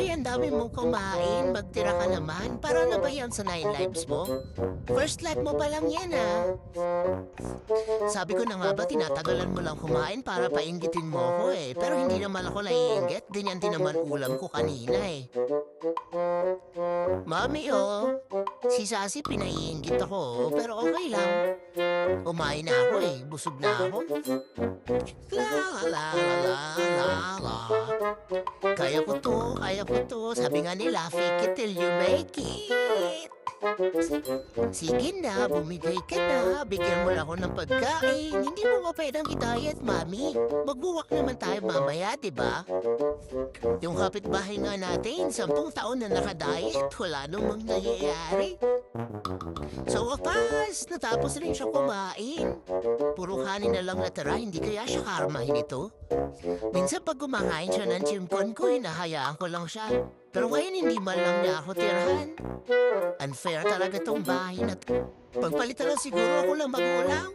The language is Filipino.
Hoy, ang dami mong kumain. Magtira ka naman. Para na ba yan sa 9 lives mo? First life mo pa lang yan, ah. Sabi ko na nga ba, tinatagalan mo lang kumain para painggitin mo ako eh. Pero hindi naman ako naiinggit. Ganyan din naman ulam ko kanina eh. Mami, oh. Si Sassy pinaiinggit ako, oh. Pero okay lang. Kumain na ako eh. Busog na ako. La la la la la la. Kaya ko to. Sabi nga nila, fake it till you make it. Sige na, bumigay ka na. Bigyan mo lang ako ng pagkain. Hindi mo ba pwedeng i-diet, Mami? Magbuwak naman tayo mamaya, di ba? Yung kapitbahay nga natin, 10 taon na nakadiet. Wala namang nangyayari. Sa wakas, natapos rin siya kumain. Puro kanin na lang natira, hindi kaya siya karmahin ito? Minsan pag kumakain siya ng chimkon ko, hinahayaan ko lang siya. Pero ngayon hindi man lang niya ako tirahan. Unfair talaga tong bahay na to. Pagpalitan lang siguro ako lang magulang.